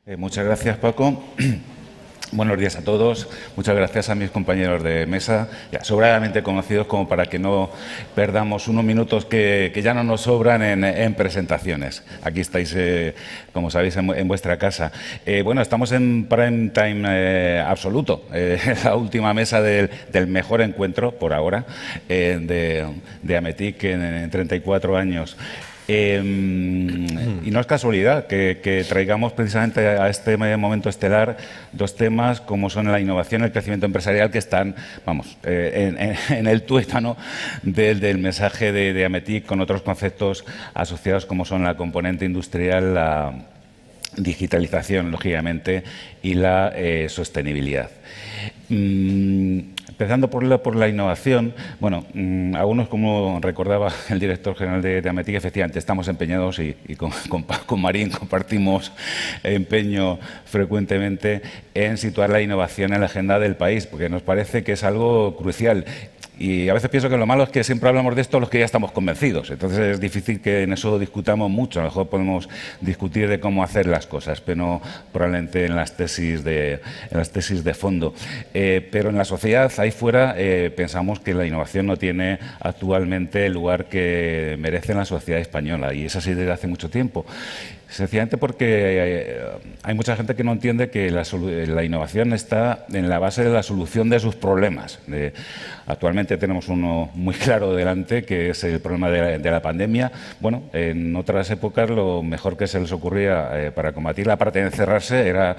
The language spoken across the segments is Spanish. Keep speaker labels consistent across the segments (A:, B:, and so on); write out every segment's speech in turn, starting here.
A: Muchas gracias, Paco. Buenos días a todos. Muchas gracias a mis compañeros de mesa, ya sobradamente conocidos como para que no perdamos unos minutos que ya no nos sobran en presentaciones. Aquí estáis, como sabéis, en vuestra casa. Bueno, estamos en prime time absoluto. La última mesa del mejor encuentro, por ahora, de Ametic en 34 años. Y no es casualidad que traigamos precisamente a este momento estelar dos temas como son la innovación y el crecimiento empresarial, que están, vamos, en el tuétano del mensaje de Ametic, con otros conceptos asociados como son la componente industrial, la digitalización, lógicamente, y la sostenibilidad. Empezando por la innovación, bueno, algunos, como recordaba el director general de Ametic, efectivamente estamos empeñados y con Marín compartimos empeño frecuentemente en situar la innovación en la agenda del país, porque nos parece que es algo crucial. Y a veces pienso que lo malo es que siempre hablamos de esto los que ya estamos convencidos. Entonces es difícil que en eso discutamos mucho. A lo mejor podemos discutir de cómo hacer las cosas, pero no probablemente en las tesis de fondo. Pero en la sociedad, ahí fuera, pensamos que la innovación no tiene actualmente el lugar que merece en la sociedad española. Y es así desde hace mucho tiempo. Sencillamente porque hay mucha gente que no entiende que la innovación está en la base de la solución de sus problemas. Actualmente tenemos uno muy claro delante, que es el problema de la pandemia. Bueno, en otras épocas lo mejor que se les ocurría para combatirla, aparte de encerrarse, era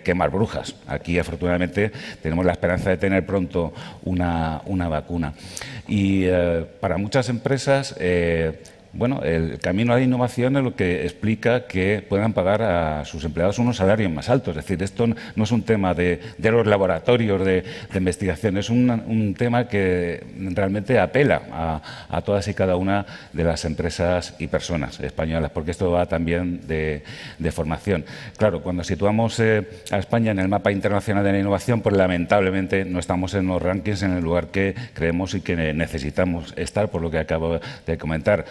A: quemar brujas. Aquí, afortunadamente, tenemos la esperanza de tener pronto una vacuna. Y para muchas empresas, bueno, el camino a la innovación es lo que explica que puedan pagar a sus empleados unos salarios más altos. Es decir, esto no es un tema de los laboratorios de investigación, es un tema que realmente apela a todas y cada una de las empresas y personas españolas, porque esto va también de formación. Claro, cuando situamos a España en el mapa internacional de la innovación, pues lamentablemente no estamos en los rankings en el lugar que creemos y que necesitamos estar, por lo que acabo de comentar.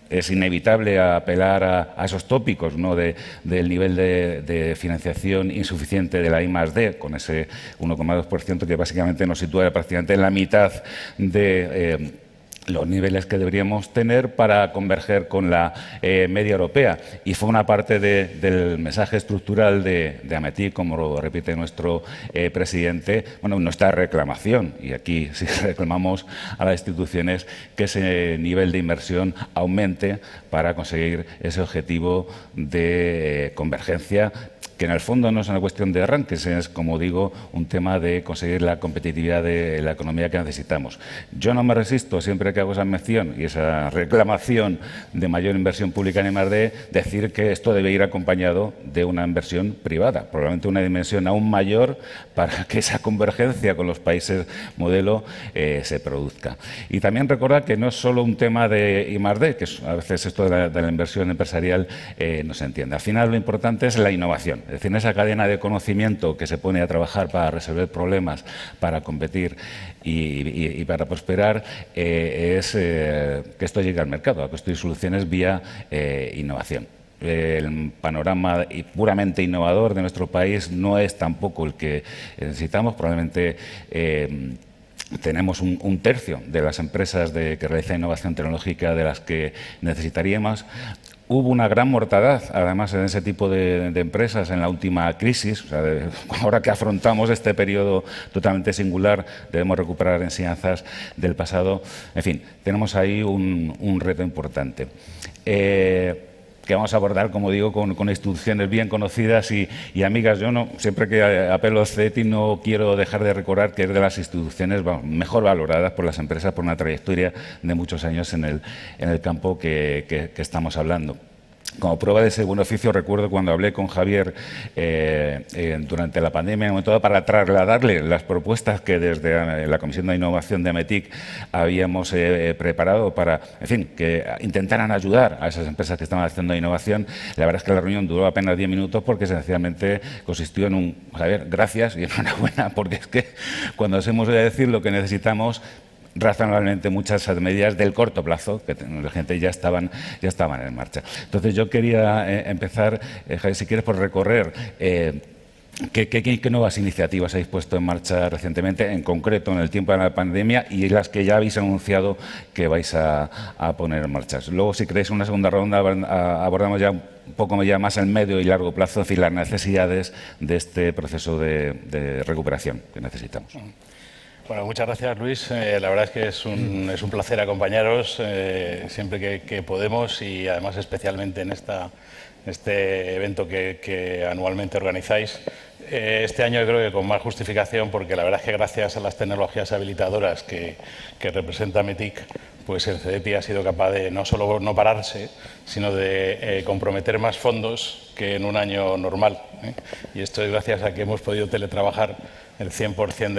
A: Es inevitable apelar a esos tópicos, ¿no?, del nivel de financiación insuficiente de la I+D, con ese 1,2% que básicamente nos sitúa prácticamente en la mitad de los niveles que deberíamos tener para converger con la media europea. Y fue una parte del mensaje estructural de Ametic, como lo repite nuestro presidente, bueno, nuestra reclamación. Y aquí sí reclamamos a las instituciones que ese nivel de inversión aumente para conseguir ese objetivo de convergencia, que en el fondo no es una cuestión de arranques, es, como digo, un tema de conseguir la competitividad de la economía que necesitamos. Yo no me resisto, siempre que hago esa mención y esa reclamación de mayor inversión pública en I+D, decir que esto debe ir acompañado de una inversión privada, probablemente una dimensión aún mayor, para que esa convergencia con los países modelo se produzca. Y también recordar que no es solo un tema de I+D, que a veces esto de la inversión empresarial no se entiende. Al final lo importante es la innovación. Es decir, en esa cadena de conocimiento que se pone a trabajar para resolver problemas, para competir y para prosperar, es que esto llegue al mercado, a construir soluciones vía innovación. El panorama puramente innovador de nuestro país no es tampoco el que necesitamos. Probablemente tenemos un tercio de las empresas que realizan innovación tecnológica de las que necesitaríamos. Hubo una gran mortandad, además, en ese tipo de empresas en la última crisis. O sea, ahora que afrontamos este periodo totalmente singular, debemos recuperar enseñanzas del pasado. En fin, tenemos ahí un reto importante. Que vamos a abordar, como digo, con instituciones bien conocidas y amigas. Yo siempre que apelo a CETI, no quiero dejar de recordar que es de las instituciones mejor valoradas por las empresas, por una trayectoria de muchos años en el campo que estamos hablando. Como prueba de ese buen oficio, recuerdo cuando hablé con Javier durante la pandemia, en un momento dado, para trasladarle las propuestas que desde la Comisión de Innovación de Ametic habíamos preparado para, en fin, que intentaran ayudar a esas empresas que estaban haciendo innovación. La verdad es que la reunión duró apenas 10 minutos porque sencillamente consistió en un Javier, gracias y enhorabuena, porque es que cuando os hemos de decir lo que necesitamos, razonablemente muchas medidas del corto plazo, que la gente ya estaban en marcha. Entonces yo quería empezar, Javier, si quieres, por recorrer ¿qué nuevas iniciativas habéis puesto en marcha recientemente, en concreto en el tiempo de la pandemia, y las que ya habéis anunciado que vais a poner en marcha? Luego, si queréis, en una segunda ronda abordamos ya un poco ya más el medio y largo plazo, es decir, las necesidades de este proceso de recuperación que necesitamos.
B: Bueno, muchas gracias, Luis. La verdad es que es un placer acompañaros siempre que podemos, y además especialmente en este evento que anualmente organizáis. Este año yo creo que con más justificación, porque la verdad es que gracias a las tecnologías habilitadoras que representa METIC, pues el CDPI ha sido capaz de no solo no pararse, sino de comprometer más fondos que en un año normal. Y esto es gracias a que hemos podido teletrabajar el 100%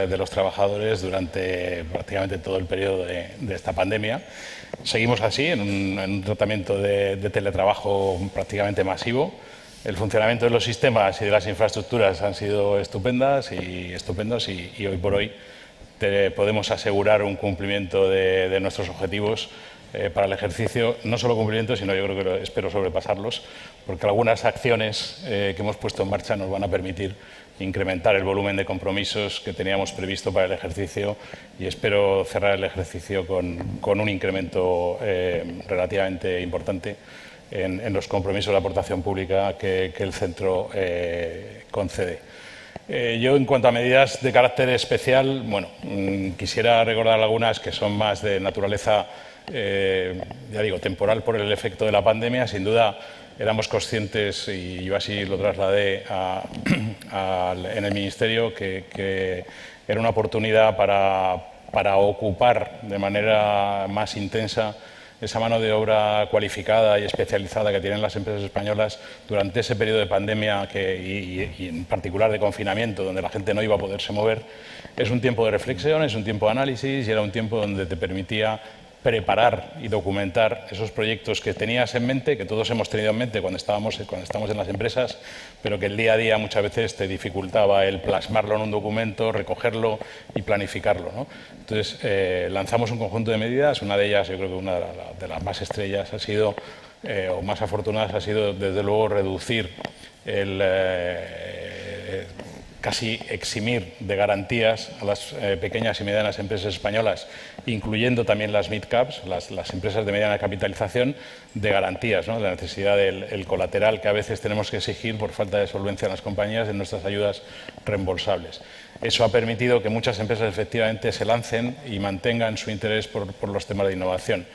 B: de los trabajadores durante prácticamente todo el periodo de esta pandemia. Seguimos así, en un tratamiento de teletrabajo prácticamente masivo. El funcionamiento de los sistemas y de las infraestructuras han sido estupendos y hoy por hoy podemos asegurar un cumplimiento de nuestros objetivos para el ejercicio. No solo cumplimiento, sino yo creo que espero sobrepasarlos, porque algunas acciones que hemos puesto en marcha nos van a permitir incrementar el volumen de compromisos que teníamos previsto para el ejercicio, y espero cerrar el ejercicio con un incremento relativamente importante en los compromisos de aportación pública que el centro concede. Yo, en cuanto a medidas de carácter especial, bueno, quisiera recordar algunas que son más de naturaleza, ya digo, temporal por el efecto de la pandemia. Sin duda, éramos conscientes, y yo así lo trasladé en el Ministerio, que era una oportunidad para ocupar de manera más intensa esa mano de obra cualificada y especializada que tienen las empresas españolas durante ese periodo de pandemia y en particular de confinamiento, donde la gente no iba a poderse mover. Es un tiempo de reflexión, es un tiempo de análisis, y era un tiempo donde te permitía preparar y documentar esos proyectos que tenías en mente, que todos hemos tenido en mente cuando estamos en las empresas, pero que el día a día muchas veces te dificultaba el plasmarlo en un documento, recogerlo y planificarlo, ¿no? Entonces, lanzamos un conjunto de medidas. Una de ellas, yo creo que una de las más estrellas ha sido, o más afortunadas, ha sido desde luego reducir casi eximir de garantías a las pequeñas y medianas empresas españolas, incluyendo también las mid-caps, las empresas de mediana capitalización, de garantías, ¿no? De la necesidad del colateral que a veces tenemos que exigir por falta de solvencia en las compañías en nuestras ayudas reembolsables. Eso ha permitido que muchas empresas efectivamente se lancen y mantengan su interés por los temas de innovación.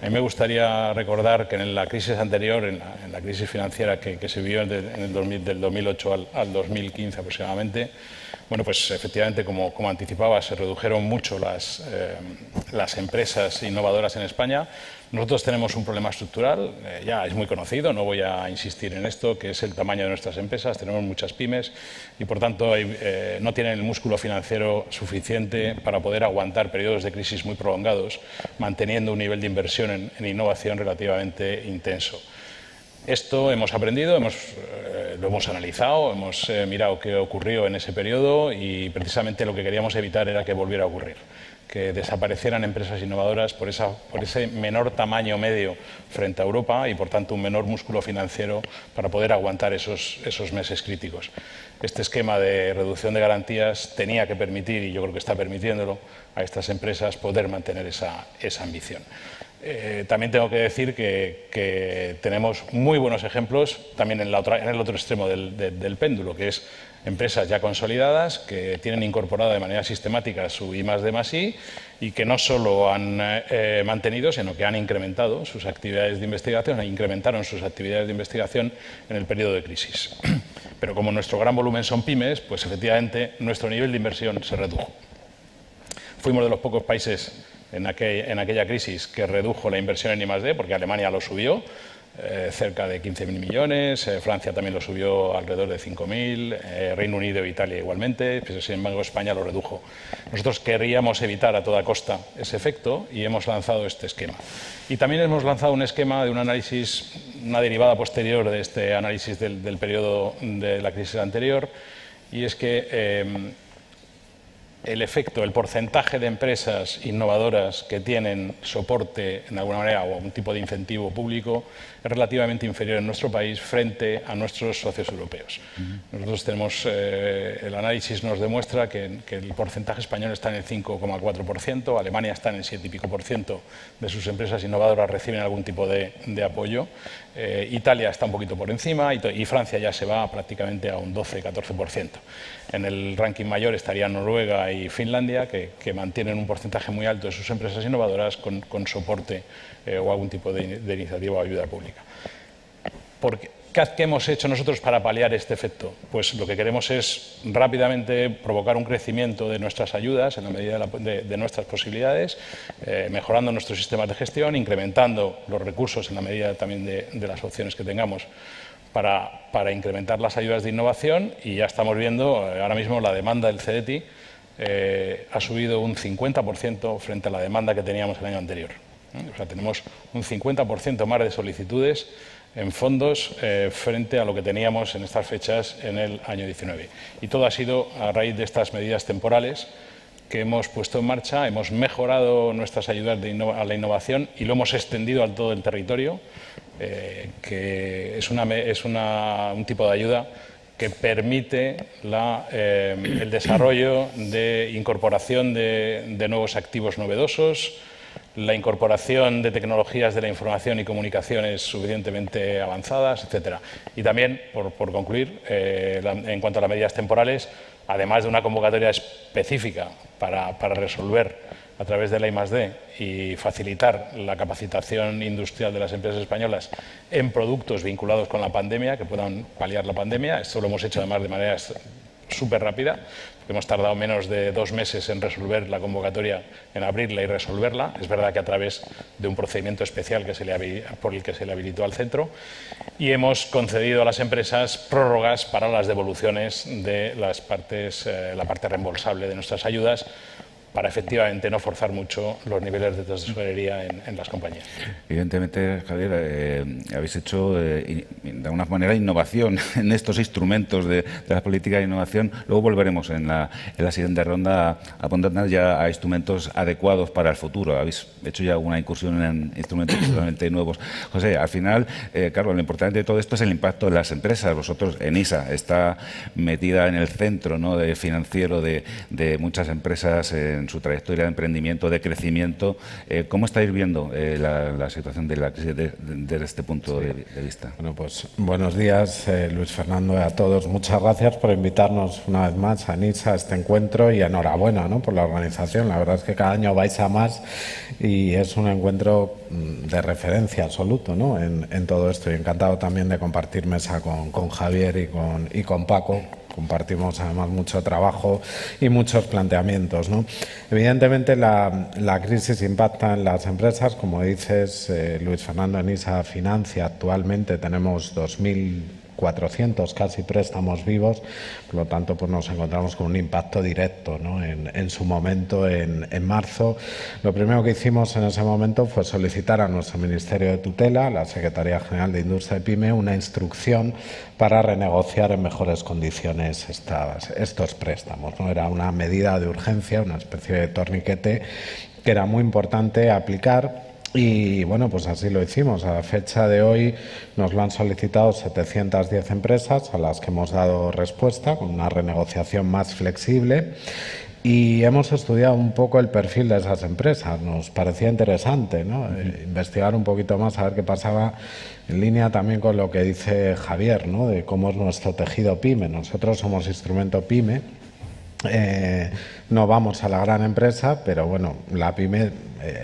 B: A mí me gustaría recordar que en la crisis anterior, en la crisis financiera que se vivió del 2008 al 2015 aproximadamente, bueno, pues efectivamente, como anticipaba, se redujeron mucho las empresas innovadoras en España. Nosotros tenemos un problema estructural, ya es muy conocido, no voy a insistir en esto, que es el tamaño de nuestras empresas. Tenemos muchas pymes y, por tanto, no tienen el músculo financiero suficiente para poder aguantar periodos de crisis muy prolongados, manteniendo un nivel de inversión en innovación relativamente intenso. Esto hemos aprendido, lo hemos analizado, hemos mirado qué ocurrió en ese periodo, y precisamente lo que queríamos evitar era que volviera a ocurrir, que desaparecieran empresas innovadoras por ese menor tamaño medio frente a Europa y, por tanto, un menor músculo financiero para poder aguantar esos meses críticos. Este esquema de reducción de garantías tenía que permitir, y yo creo que está permitiéndolo, a estas empresas poder mantener esa ambición. También tengo que decir que tenemos muy buenos ejemplos también en el otro extremo del péndulo, que es empresas ya consolidadas que tienen incorporada de manera sistemática su I+D+I y que no solo han mantenido, sino que han incrementado sus actividades de investigación, incrementaron sus actividades de investigación en el periodo de crisis. Pero como nuestro gran volumen son pymes, pues efectivamente nuestro nivel de inversión se redujo. Fuimos de los pocos países en aquella crisis que redujo la inversión en I+D, porque Alemania lo subió cerca de 15.000 millones, Francia también lo subió alrededor de 5.000, Reino Unido e Italia igualmente, pero sin embargo España lo redujo. Nosotros queríamos evitar a toda costa ese efecto y hemos lanzado este esquema. Y también hemos lanzado un esquema de un análisis, una derivada posterior de este análisis del periodo de la crisis anterior, y es que el efecto, el porcentaje de empresas innovadoras que tienen soporte, en alguna manera, o algún tipo de incentivo público, es relativamente inferior en nuestro país frente a nuestros socios europeos. Nosotros tenemos, el análisis nos demuestra que el porcentaje español está en el 5,4%, Alemania está en el 7 y pico por ciento de sus empresas innovadoras reciben algún tipo de apoyo, Italia está un poquito por encima y Francia ya se va prácticamente a un 12-14%. En el ranking mayor estarían Noruega y Finlandia, que mantienen un porcentaje muy alto de sus empresas innovadoras con soporte o algún tipo de iniciativa o ayuda pública. ¿Qué hemos hecho nosotros para paliar este efecto? Pues lo que queremos es rápidamente provocar un crecimiento de nuestras ayudas en la medida de nuestras posibilidades, mejorando nuestros sistemas de gestión, incrementando los recursos en la medida también de las opciones que tengamos para incrementar las ayudas de innovación, y ya estamos viendo ahora mismo la demanda del CEDETI ha subido un 50% frente a la demanda que teníamos el año anterior. O sea, tenemos un 50% más de solicitudes en fondos frente a lo que teníamos en estas fechas en el año 19. Y todo ha sido a raíz de estas medidas temporales que hemos puesto en marcha, hemos mejorado nuestras ayudas a la innovación y lo hemos extendido a todo el territorio, que es un tipo de ayuda que permite el desarrollo de incorporación de nuevos activos novedosos, la incorporación de tecnologías de la información y comunicaciones suficientemente avanzadas, etcétera. Y también, por concluir, en cuanto a las medidas temporales, además de una convocatoria específica para resolver a través de la I+D y facilitar la capacitación industrial de las empresas españolas en productos vinculados con la pandemia, que puedan paliar la pandemia. Esto lo hemos hecho además de manera súper rápida. Hemos tardado menos de 2 meses en resolver la convocatoria, en abrirla y resolverla. Es verdad que a través de un procedimiento especial por el que se le habilitó al centro. Y hemos concedido a las empresas prórrogas para las devoluciones de la parte reembolsable de nuestras ayudas, para efectivamente no forzar mucho los niveles de tesorería en las compañías.
A: Evidentemente, Javier, habéis hecho de alguna manera innovación en estos instrumentos de la política de innovación. Luego volveremos en la siguiente ronda a apuntarnos ya a instrumentos adecuados para el futuro. Habéis hecho ya alguna incursión en instrumentos totalmente nuevos. José, al final, claro, lo importante de todo esto es el impacto de las empresas. Vosotros, ENISA, está metida en el centro, ¿no?, financiero de muchas empresas en su trayectoria de emprendimiento, de crecimiento. ¿Cómo estáis viendo la situación de la crisis desde este punto de vista?
C: Bueno, pues buenos días, Luis Fernando, y a todos. Muchas gracias por invitarnos una vez más a ENISA a este encuentro, y enhorabuena, ¿no?, por la organización. La verdad es que cada año vais a más y es un encuentro de referencia absoluto, ¿no?, en todo esto. Y encantado también de compartir mesa con Javier y con Paco. Compartimos además mucho trabajo y muchos planteamientos, ¿no? Evidentemente la crisis impacta en las empresas. Como dices, Luis Fernando, ENISA financia actualmente, tenemos 2.400 casi préstamos vivos, por lo tanto pues nos encontramos con un impacto directo, ¿no? En su momento, en marzo, lo primero que hicimos en ese momento fue solicitar a nuestro Ministerio de Tutela, a la Secretaría General de Industria y PYME, una instrucción para renegociar en mejores condiciones estos préstamos, ¿no? Era una medida de urgencia, una especie de torniquete que era muy importante aplicar. Y bueno, pues así lo hicimos. A la fecha de hoy nos lo han solicitado 710 empresas a las que hemos dado respuesta con una renegociación más flexible. Y hemos estudiado un poco el perfil de esas empresas. Nos parecía interesante, ¿no? Investigar un poquito más, a ver qué pasaba, en línea también con lo que dice Javier, ¿no?, de cómo es nuestro tejido PYME. Nosotros somos instrumento PYME. No vamos a la gran empresa, pero bueno, la PYME,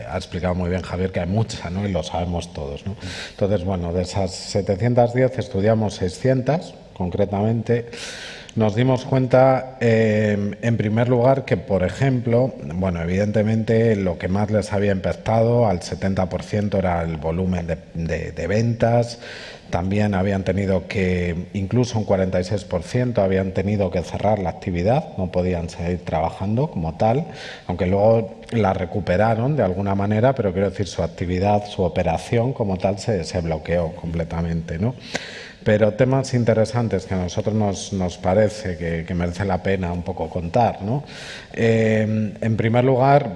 C: ha explicado muy bien Javier que hay mucha, ¿no?, y lo sabemos todos, ¿no? Entonces, bueno, de esas 710 estudiamos 600 concretamente. Nos dimos cuenta, en primer lugar, que, por ejemplo, bueno, evidentemente lo que más les había impactado al 70% era el volumen de ventas. También habían tenido que, incluso un 46%, habían tenido que cerrar la actividad, no podían seguir trabajando como tal, aunque luego la recuperaron de alguna manera, pero quiero decir, su actividad, su operación como tal se bloqueó completamente, ¿no? pero temas interesantes que a nosotros nos parece que merece la pena un poco contar, ¿no? En primer lugar,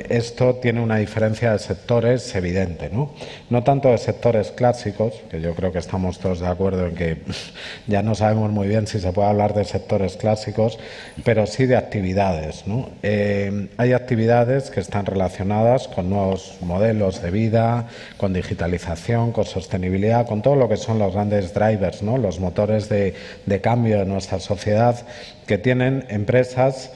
C: esto tiene una diferencia de sectores evidente, ¿no? No tanto de sectores clásicos, que yo creo que estamos todos de acuerdo en que ya no sabemos muy bien si se puede hablar de sectores clásicos, pero sí de actividades, ¿no? Hay actividades que están relacionadas con nuevos modelos de vida, con digitalización, con sostenibilidad, con todo lo que son los grandes drivers, ¿no? Los motores de cambio de nuestra sociedad, que tienen empresas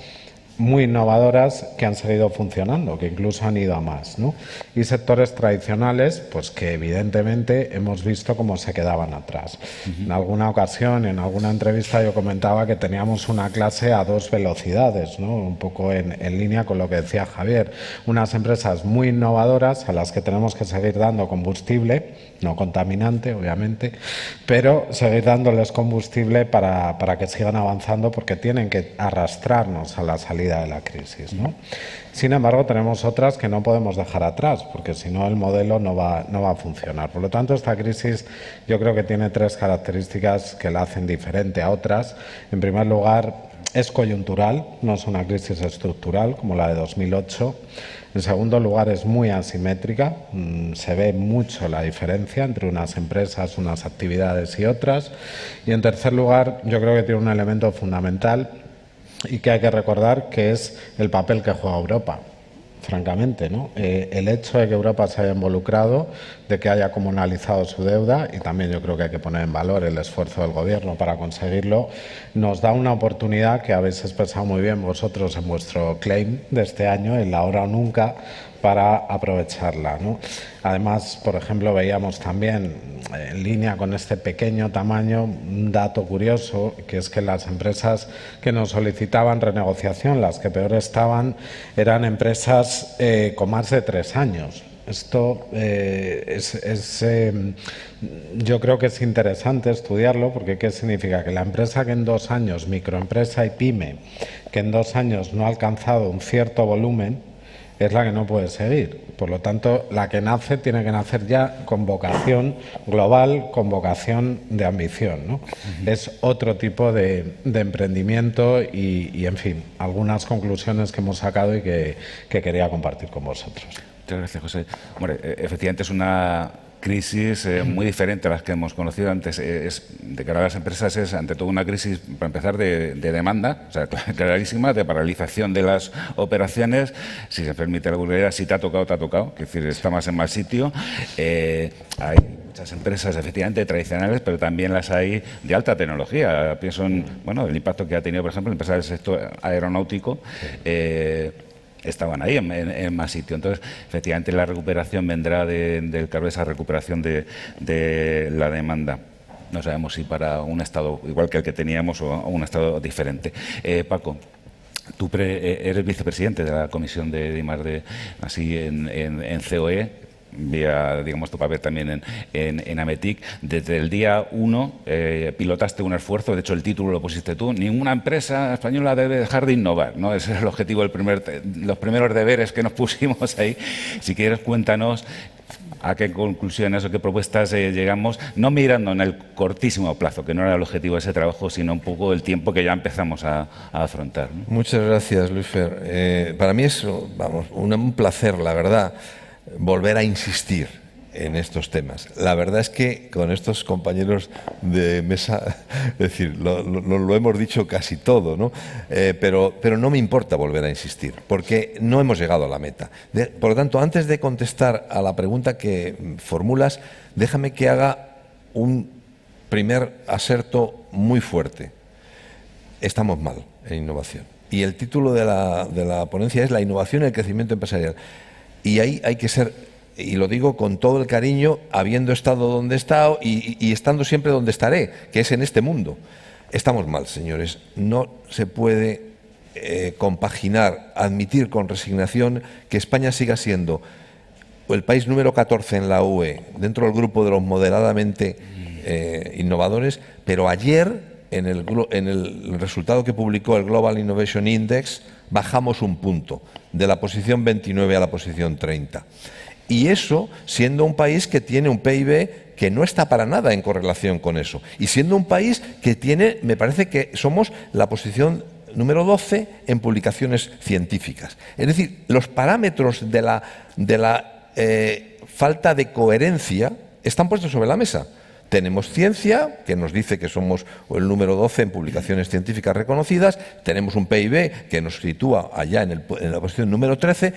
C: muy innovadoras que han seguido funcionando, que incluso han ido a más, ¿no? Y sectores tradicionales, pues que evidentemente hemos visto cómo se quedaban atrás. En alguna ocasión, en alguna entrevista, yo comentaba que teníamos una clase a 2 velocidades, ¿no? Un poco en línea con lo que decía Javier. Unas empresas muy innovadoras a las que tenemos que seguir dando combustible, no contaminante, obviamente, pero seguir dándoles combustible para que sigan avanzando, porque tienen que arrastrarnos a la salida de la crisis, ¿no? Sin embargo, tenemos otras que no podemos dejar atrás, porque si no el modelo no va a funcionar. Por lo tanto, esta crisis yo creo que tiene 3 características que la hacen diferente a otras. En primer lugar, es coyuntural, no es una crisis estructural como la de 2008. En segundo lugar, es muy asimétrica, se ve mucho la diferencia entre unas empresas, unas actividades y otras. Y en tercer lugar, yo creo que tiene un elemento fundamental y que hay que recordar, que es el papel que juega Europa, francamente, ¿no? El hecho de que Europa se haya involucrado, de que haya comunalizado su deuda, y también yo creo que hay que poner en valor el esfuerzo del Gobierno para conseguirlo, nos da una oportunidad que habéis expresado muy bien vosotros en vuestro claim de este año, el ahora o nunca, para aprovecharla, ¿no? Además, por ejemplo, veíamos también, en línea con este pequeño tamaño, un dato curioso, que es que las empresas que nos solicitaban renegociación, las que peor estaban, eran empresas con más de 3 años. Esto yo creo que es interesante estudiarlo, porque ¿qué significa? Que la empresa que en 2 años, microempresa y pyme, que en 2 años no ha alcanzado un cierto volumen, es la que no puede seguir. Por lo tanto, la que nace tiene que nacer ya con vocación global, con vocación de ambición, ¿no? Es otro tipo de emprendimiento y, en fin, algunas conclusiones que hemos sacado y que quería compartir con vosotros.
A: Muchas gracias, José. Bueno, efectivamente es una crisis muy diferente a las que hemos conocido antes. De cara a las empresas es, ante todo, una crisis, para empezar, de demanda, o sea, clarísima, de paralización de las operaciones. Si se permite la vulgaridad, si te ha tocado, te ha tocado. Es decir, está más en mal sitio. Hay muchas empresas, efectivamente, tradicionales, pero también las hay de alta tecnología. Pienso en, bueno, el impacto que ha tenido, por ejemplo, empresas del sector aeronáutico. Estaban ahí en más sitio. Entonces, efectivamente, la recuperación vendrá del cargo de esa recuperación de la demanda. No sabemos si para un estado igual que el que teníamos o un estado diferente. Paco, tú eres vicepresidente de la Comisión de I+D, así en COE. Vía, digamos, tu papel también en Ametic. Desde el día 1 pilotaste un esfuerzo, de hecho el título lo pusiste tú: ninguna empresa española debe dejar de innovar, ¿no? Ese es el objetivo, los primeros deberes que nos pusimos ahí. Si quieres, cuéntanos a qué conclusiones o qué propuestas llegamos, no mirando en el cortísimo plazo, que no era el objetivo de ese trabajo, sino un poco el tiempo que ya empezamos a afrontar, ¿no?
D: Muchas gracias, Luis Fer. Para mí es, vamos, un placer, la verdad, volver a insistir en estos temas. La verdad es que con estos compañeros de mesa, es decir, lo hemos dicho casi todo, ¿no? Pero no me importa volver a insistir, porque no hemos llegado a la meta. Por lo tanto, antes de contestar a la pregunta que formulas, déjame que haga un primer aserto muy fuerte. Estamos mal en innovación. Y el título de la ponencia es La innovación y el crecimiento empresarial. Y ahí hay que ser, y lo digo con todo el cariño, habiendo estado donde he estado y estando siempre donde estaré, que es en este mundo. Estamos mal, señores. No se puede compaginar, admitir con resignación que España siga siendo el país número 14 en la UE, dentro del grupo de los moderadamente innovadores, pero ayer, en el resultado que publicó el Global Innovation Index, bajamos un punto, de la posición 29 a la posición 30. Y eso siendo un país que tiene un PIB que no está para nada en correlación con eso. Y siendo un país que tiene, me parece que somos la posición número 12 en publicaciones científicas. Es decir, los parámetros de la falta de coherencia están puestos sobre la mesa. Tenemos ciencia, que nos dice que somos el número 12 en publicaciones científicas reconocidas. Tenemos un PIB que nos sitúa allá en la posición número 13.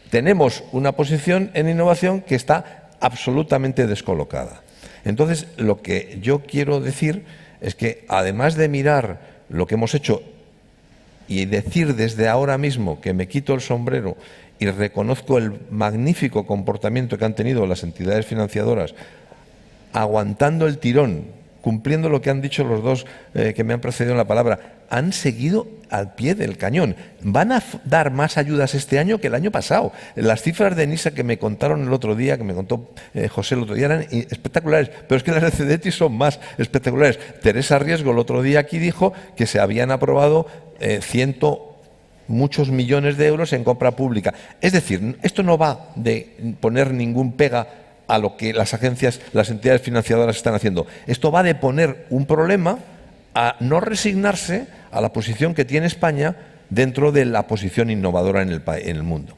D: Tenemos una posición en innovación que está absolutamente descolocada. Entonces, lo que yo quiero decir es que, además de mirar lo que hemos hecho y decir desde ahora mismo que me quito el sombrero y reconozco el magnífico comportamiento que han tenido las entidades financiadoras, aguantando el tirón, cumpliendo lo que han dicho los dos que me han precedido en la palabra, han seguido al pie del cañón. Van a dar más ayudas este año que el año pasado. Las cifras de ENISA que me contaron el otro día, que me contó José el otro día, eran espectaculares, pero es que las de CEDETI son más espectaculares. Teresa Riesgo el otro día aquí dijo que se habían aprobado muchos millones de euros en compra pública. Es decir, esto no va de poner ningún pega a lo que las agencias, las entidades financiadoras están haciendo. Esto va de poner un problema a no resignarse a la posición que tiene España dentro de la posición innovadora en el mundo.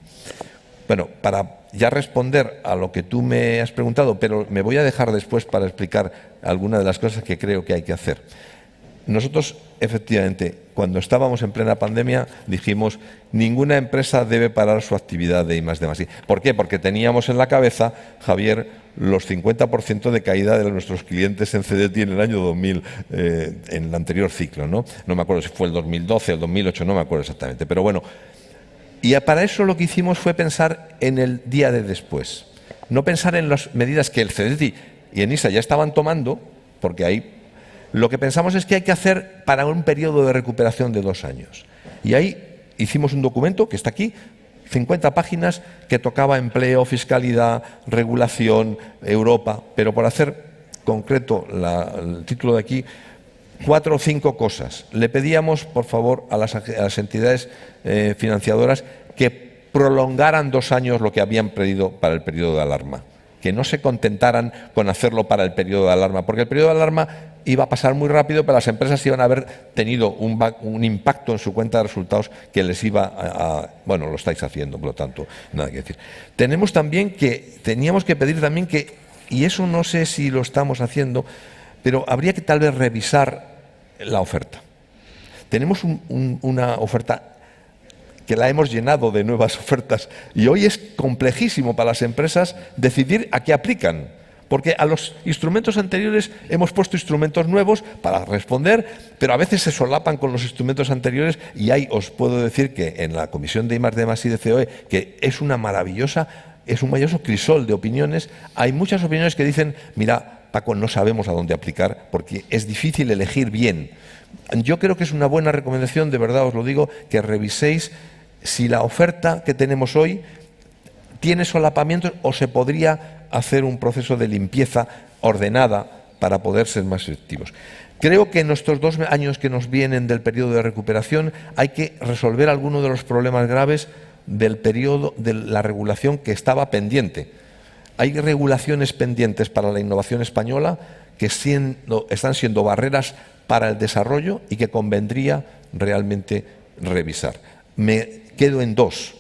D: Bueno, para ya responder a lo que tú me has preguntado, pero me voy a dejar después para explicar algunas de las cosas que creo que hay que hacer. Nosotros, efectivamente, cuando estábamos en plena pandemia, dijimos ninguna empresa debe parar su actividad de I+D+I. ¿Por qué? Porque teníamos en la cabeza, Javier, los 50% de caída de nuestros clientes en CEDETI en el año 2000, en el anterior ciclo, ¿no? No me acuerdo si fue el 2012 o el 2008, no me acuerdo exactamente. Pero bueno, y para eso lo que hicimos fue pensar en el día de después. No pensar en las medidas que el CEDETI y ENISA ya estaban tomando, porque ahí lo que pensamos es que hay que hacer para un periodo de recuperación de 2 años. Y ahí hicimos un documento que está aquí, 50 páginas, que tocaba empleo, fiscalidad, regulación, Europa, pero por hacer concreto el título de aquí, 4 o 5 cosas. Le pedíamos, por favor, a las entidades financiadoras que prolongaran 2 años lo que habían pedido para el periodo de alarma, que no se contentaran con hacerlo para el periodo de alarma, porque el periodo de alarma iba a pasar muy rápido, pero las empresas iban a haber tenido un impacto en su cuenta de resultados que les iba a... Bueno, lo estáis haciendo, por lo tanto, nada que decir. Teníamos que pedir también que, y eso no sé si lo estamos haciendo, pero habría que tal vez revisar la oferta. Tenemos una oferta que la hemos llenado de nuevas ofertas y hoy es complejísimo para las empresas decidir a qué aplican. Porque a los instrumentos anteriores hemos puesto instrumentos nuevos para responder, pero a veces se solapan con los instrumentos anteriores y ahí os puedo decir que en la Comisión de I+D+I de COE, que es un maravilloso crisol de opiniones, hay muchas opiniones que dicen, mira, Paco, no sabemos a dónde aplicar porque es difícil elegir bien. Yo creo que es una buena recomendación, de verdad os lo digo, que reviséis si la oferta que tenemos hoy tiene solapamientos o se podría hacer un proceso de limpieza ordenada para poder ser más efectivos. Creo que en estos 2 años que nos vienen del periodo de recuperación hay que resolver algunos de los problemas graves del periodo de la regulación que estaba pendiente. Hay regulaciones pendientes para la innovación española que están siendo barreras para el desarrollo y que convendría realmente revisar. Me quedo en 2.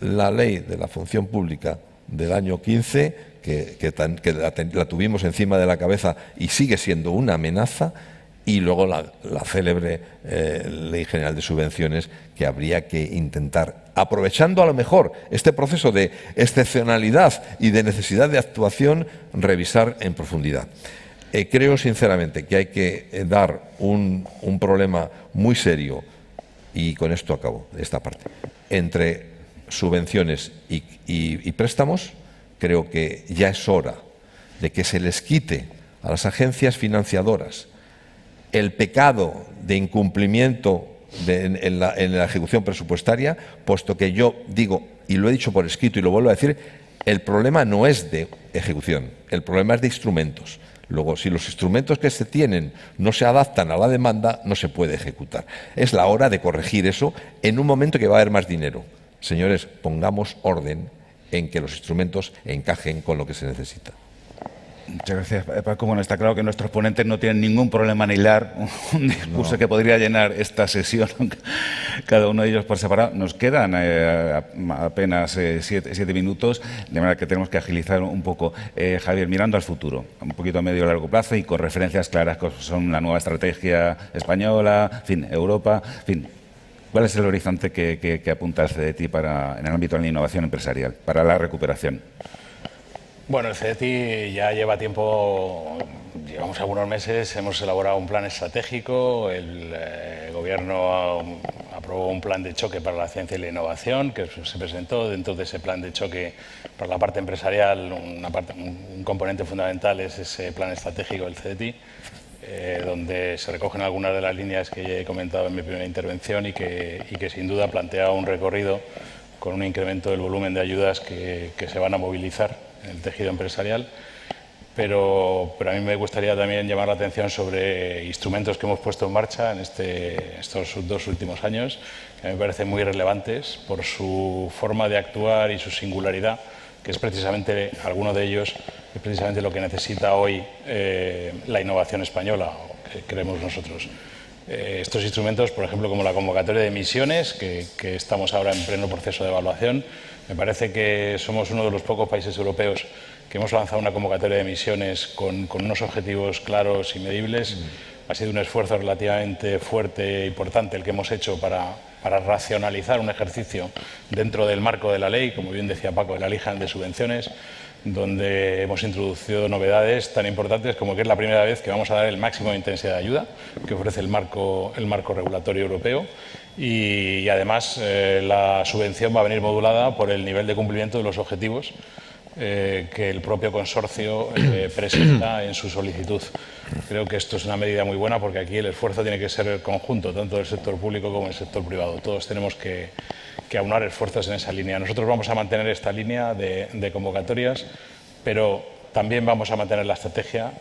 D: La ley de la función pública del año 15, que la tuvimos encima de la cabeza y sigue siendo una amenaza, y luego la célebre Ley General de Subvenciones, que habría que intentar, aprovechando a lo mejor este proceso de excepcionalidad y de necesidad de actuación, revisar en profundidad. Creo sinceramente que hay que dar un problema muy serio, y con esto acabo esta parte, entre subvenciones y préstamos. Creo que ya es hora de que se les quite a las agencias financiadoras el pecado de incumplimiento en la ejecución presupuestaria, puesto que yo digo, y lo he dicho por escrito y lo vuelvo a decir, el problema no es de ejecución, el problema es de instrumentos. Luego, si los instrumentos que se tienen no se adaptan a la demanda, no se puede ejecutar. Es la hora de corregir eso en un momento que va a haber más dinero. Señores, pongamos orden en que los instrumentos encajen con lo que se necesita.
A: Muchas gracias, Paco. Bueno, está claro que nuestros ponentes no tienen ningún problema en hilar un discurso que podría llenar esta sesión, cada uno de ellos por separado. Nos quedan apenas 7 minutos, de manera que tenemos que agilizar un poco. Javier, mirando al futuro, un poquito a medio y largo plazo y con referencias claras que son la nueva estrategia española, en fin, Europa, en fin. ¿Cuál es el horizonte que apunta el CDTI en el ámbito de la innovación empresarial, para la recuperación?
B: Bueno, el CDTI ya lleva tiempo, llevamos algunos meses, hemos elaborado un plan estratégico, el Gobierno aprobó un plan de choque para la ciencia y la innovación que se presentó. Dentro de ese plan de choque para la parte empresarial, un componente fundamental es ese plan estratégico del CDTI, donde se recogen algunas de las líneas que he comentado en mi primera intervención y que sin duda plantea un recorrido con un incremento del volumen de ayudas que se van a movilizar en el tejido empresarial, pero a mí me gustaría también llamar la atención sobre instrumentos que hemos puesto en marcha en estos 2 últimos años, que a mí me parecen muy relevantes por su forma de actuar y su singularidad, que es precisamente, alguno de ellos, es precisamente lo que necesita hoy la innovación española, o que creemos nosotros. Estos instrumentos, por ejemplo, como la convocatoria de emisiones, que estamos ahora en pleno proceso de evaluación, me parece que somos uno de los pocos países europeos que hemos lanzado una convocatoria de emisiones con unos objetivos claros y medibles. Ha sido un esfuerzo relativamente fuerte e importante el que hemos hecho para racionalizar un ejercicio dentro del marco de la ley, como bien decía Paco, de la Ley General de Subvenciones, donde hemos introducido novedades tan importantes como que es la primera vez que vamos a dar el máximo de intensidad de ayuda que ofrece el marco regulatorio europeo y además la subvención va a venir modulada por el nivel de cumplimiento de los objetivos que el propio consorcio presenta en su solicitud. Creo que esto es una medida muy buena porque aquí el esfuerzo tiene que ser conjunto, tanto del sector público como del sector privado. Todos tenemos que aunar esfuerzos en esa línea. Nosotros vamos a mantener esta línea de convocatorias, pero también vamos a mantener la estrategia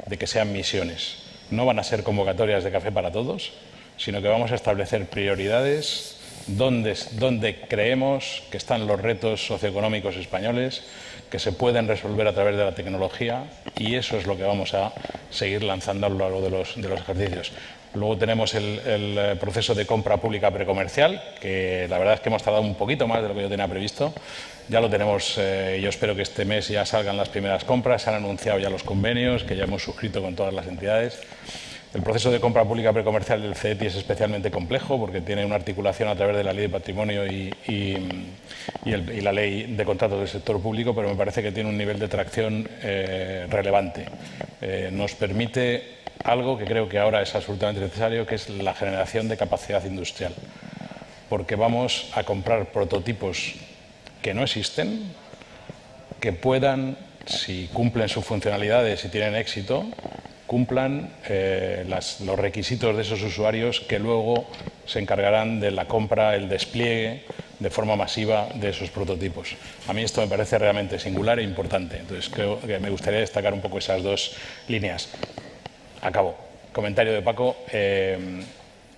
B: de que sean misiones. No van a ser convocatorias de café para todos, sino que vamos a establecer prioridades donde creemos que están los retos socioeconómicos españoles, que se pueden resolver a través de la tecnología, y eso es lo que vamos a seguir lanzando a lo largo de los ejercicios. Luego tenemos el proceso de compra pública precomercial, que la verdad es que hemos tardado un poquito más de lo que yo tenía previsto. Ya lo tenemos, yo espero que este mes ya salgan las primeras compras, se han anunciado ya los convenios que ya hemos suscrito con todas las entidades. El proceso de compra pública precomercial del CDTI es especialmente complejo porque tiene una articulación a través de la Ley de Patrimonio y la Ley de Contratos del Sector Público, pero me parece que tiene un nivel de tracción relevante. Nos permite algo que creo que ahora es absolutamente necesario, que es la generación de capacidad industrial, porque vamos a comprar prototipos que no existen, que puedan, si cumplen sus funcionalidades y tienen éxito, cumplan los requisitos de esos usuarios que luego se encargarán de la compra, el despliegue de forma masiva de esos prototipos. A mí esto me parece realmente singular e importante. Entonces creo que me gustaría destacar un poco esas 2 líneas. Acabo. Comentario de Paco.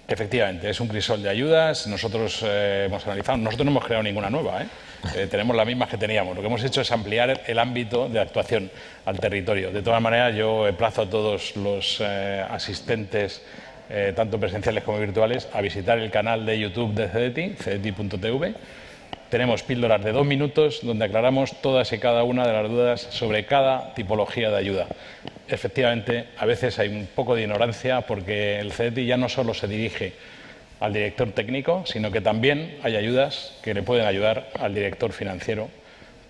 B: Efectivamente, es un crisol de ayudas. Nosotros hemos analizado, nosotros no hemos creado ninguna nueva, tenemos las mismas que teníamos. Lo que hemos hecho es ampliar el ámbito de actuación al territorio. De todas maneras, yo emplazo a todos los asistentes, tanto presenciales como virtuales, a visitar el canal de YouTube de CDTI, cdti.tv. Tenemos píldoras de 2 minutos donde aclaramos todas y cada una de las dudas sobre cada tipología de ayuda. Efectivamente, a veces hay un poco de ignorancia porque el CDTI ya no solo se dirige al director técnico, sino que también hay ayudas que le pueden ayudar al director financiero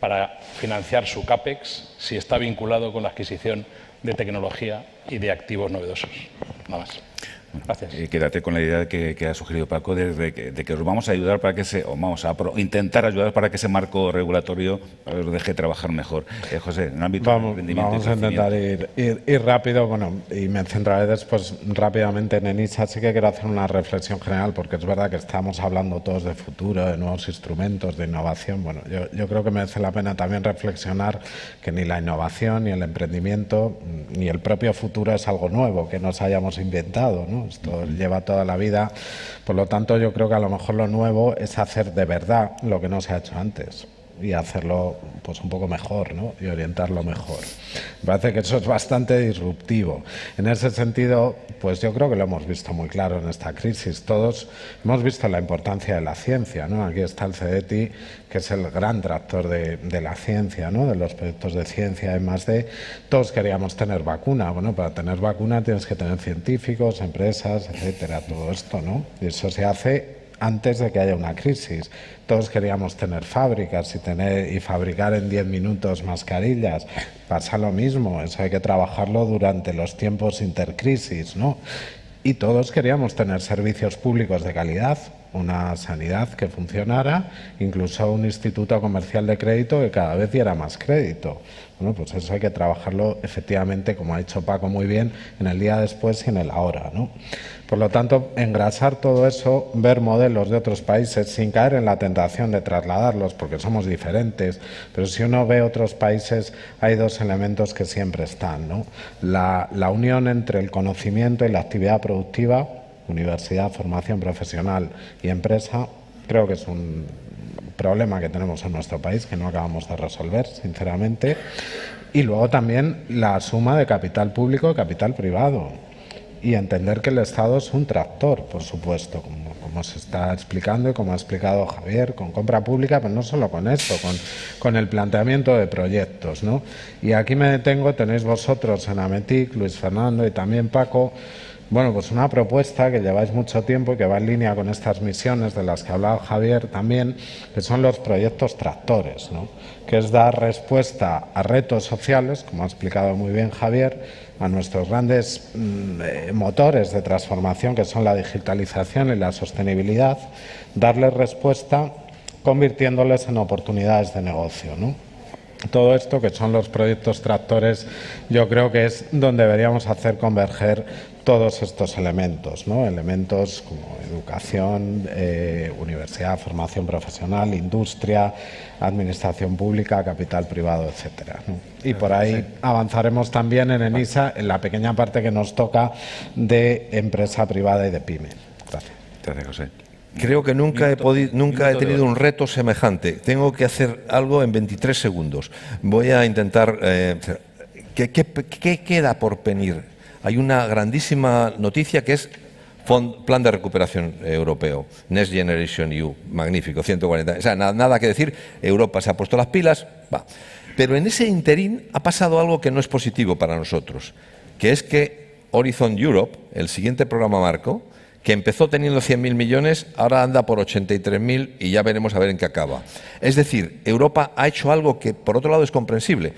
B: para financiar su CAPEX si está vinculado con la adquisición de tecnología y de activos novedosos. Nada más. Gracias.
A: Quédate con la idea que ha sugerido Paco de que os vamos a ayudar para que intentar ayudar para que ese marco regulatorio os deje trabajar mejor. José, en el ámbito del emprendimiento.
C: Vamos a intentar ir rápido, y me centraré después rápidamente en ENISA. Sí que quiero hacer una reflexión general, porque es verdad que estamos hablando todos de futuro, de nuevos instrumentos, de innovación. Bueno, yo creo que merece la pena también reflexionar que ni la innovación, ni el emprendimiento, ni el propio futuro es algo nuevo que nos hayamos inventado, ¿no? Esto lleva toda la vida. Por lo tanto, yo creo que a lo mejor lo nuevo es hacer de verdad lo que no se ha hecho antes. y hacerlo pues un poco mejor, ¿no? Y orientarlo mejor. Me parece que eso es bastante disruptivo. En ese sentido, pues yo creo que lo hemos visto muy claro en esta crisis. Todos hemos visto la importancia de la ciencia, ¿no? Aquí está el CDTI, que es el gran tractor de la ciencia, ¿no? De los proyectos de ciencia +D. Todos queríamos tener vacuna. Bueno, para tener vacuna tienes que tener científicos, empresas, etcétera, todo esto, ¿no? Y eso se hace antes de que haya una crisis. Todos queríamos tener fábricas y fabricar en 10 minutos mascarillas. Pasa lo mismo, eso hay que trabajarlo durante los tiempos intercrisis, ¿no? Y todos queríamos tener servicios públicos de calidad, una sanidad que funcionara, incluso un instituto comercial de crédito que cada vez diera más crédito. Bueno, pues eso hay que trabajarlo efectivamente, como ha dicho Paco muy bien, en el día después y en el ahora, ¿no? Por lo tanto, engrasar todo eso, ver modelos de otros países sin caer en la tentación de trasladarlos, porque somos diferentes, pero si uno ve otros países hay dos elementos que siempre están, ¿no? La unión entre el conocimiento y la actividad productiva, universidad, formación profesional y empresa, creo que es un problema que tenemos en nuestro país que no acabamos de resolver, sinceramente. Y luego también la suma de capital público y capital privado. Y entender que el Estado es un tractor, por supuesto, como se está explicando y como ha explicado Javier, con compra pública, pero no solo con esto, con el planteamiento de proyectos, ¿no? Y aquí me detengo, tenéis vosotros en Ametic, Luis Fernando y también Paco, bueno, pues una propuesta que lleváis mucho tiempo y que va en línea con estas misiones de las que hablaba Javier también, que son los proyectos tractores, ¿no? Que es dar respuesta a retos sociales, como ha explicado muy bien Javier, a nuestros grandes motores de transformación, que son la digitalización y la sostenibilidad, darles respuesta convirtiéndoles en oportunidades de negocio, ¿no? Todo esto, que son los proyectos tractores, yo creo que es donde deberíamos hacer converger todos estos elementos, ¿no? Elementos como educación, universidad, formación profesional, industria, administración pública, capital privado, etcétera, ¿no? Y por ahí avanzaremos también en ENISA, en la pequeña parte que nos toca de empresa privada y de pyme. Gracias.
A: Gracias, José.
D: Creo que nunca he tenido un reto semejante. Tengo que hacer algo en 23 segundos. Voy a intentar... ¿Qué queda por venir? Hay una grandísima noticia que es Plan de Recuperación Europeo, Next Generation EU, magnífico, 140. O sea, nada que decir, Europa se ha puesto las pilas, va. Pero en ese interín ha pasado algo que no es positivo para nosotros, que es que Horizon Europe, el siguiente programa marco, que empezó teniendo 100.000 millones, ahora anda por 83.000 y ya veremos a ver en qué acaba. Es decir, Europa ha hecho algo que, por otro lado, es comprensible.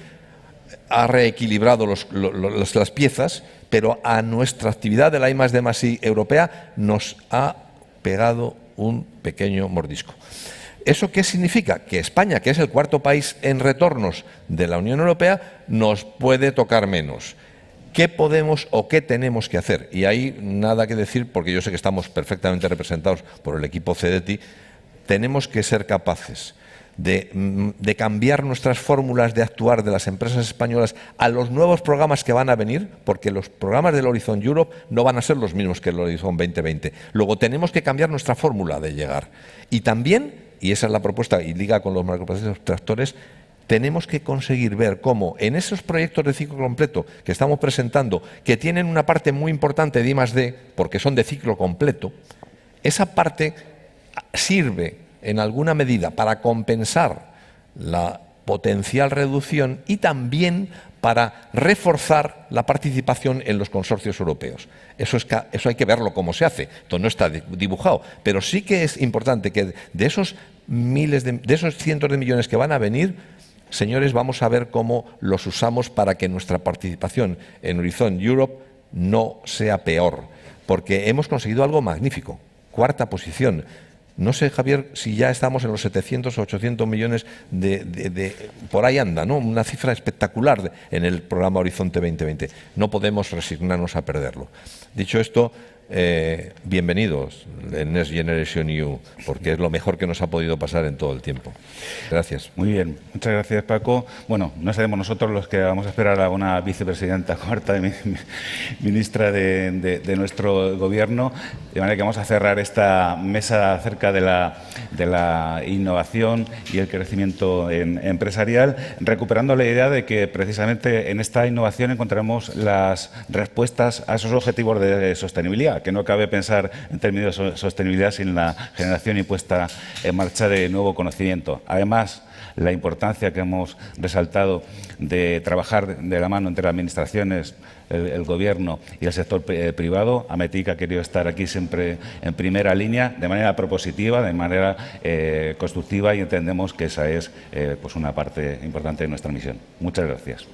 D: Ha reequilibrado las piezas, pero a nuestra actividad de la I+D+I europea nos ha pegado un pequeño mordisco. ¿Eso qué significa? Que España, que es el cuarto país en retornos de la Unión Europea, nos puede tocar menos. ¿Qué podemos o qué tenemos que hacer? Y ahí nada que decir, porque yo sé que estamos perfectamente representados por el equipo CDTI. Tenemos que ser capaces de cambiar nuestras fórmulas de actuar de las empresas españolas a los nuevos programas que van a venir, porque los programas del Horizon Europe no van a ser los mismos que el Horizon 2020. Luego tenemos que cambiar nuestra fórmula de llegar. Y también, y esa es la propuesta y liga con los macroprocesos tractores, tenemos que conseguir ver cómo en esos proyectos de ciclo completo que estamos presentando, que tienen una parte muy importante de I+D, porque son de ciclo completo, esa parte sirve en alguna medida para compensar la potencial reducción y también para reforzar la participación en los consorcios europeos. Eso hay que verlo cómo se hace. Esto no está dibujado, pero sí que es importante que de esos cientos de millones que van a venir, señores, vamos a ver cómo los usamos para que nuestra participación en Horizon Europe no sea peor, porque hemos conseguido algo magnífico. Cuarta posición. No sé, Javier, si ya estamos en los 700 o 800 millones por ahí anda, ¿no? Una cifra espectacular en el programa Horizonte 2020. No podemos resignarnos a perderlo. Dicho esto, bienvenidos en Next Generation EU, porque es lo mejor que nos ha podido pasar en todo el tiempo. Gracias.
A: Muy bien, muchas gracias, Paco. Bueno, no seremos nosotros los que vamos a esperar a una vicepresidenta cuarta, ministra de nuestro gobierno, de manera que vamos a cerrar esta mesa acerca de la innovación y el crecimiento empresarial, recuperando la idea de que precisamente en esta innovación encontramos las respuestas a esos objetivos de sostenibilidad, que no cabe pensar en términos de sostenibilidad sin la generación y puesta en marcha de nuevo conocimiento. Además, la importancia que hemos resaltado de trabajar de la mano entre las administraciones, el Gobierno y el sector privado. Ametic ha querido estar aquí siempre en primera línea, de manera propositiva, de manera constructiva, y entendemos que esa es pues una parte importante de nuestra misión. Muchas gracias.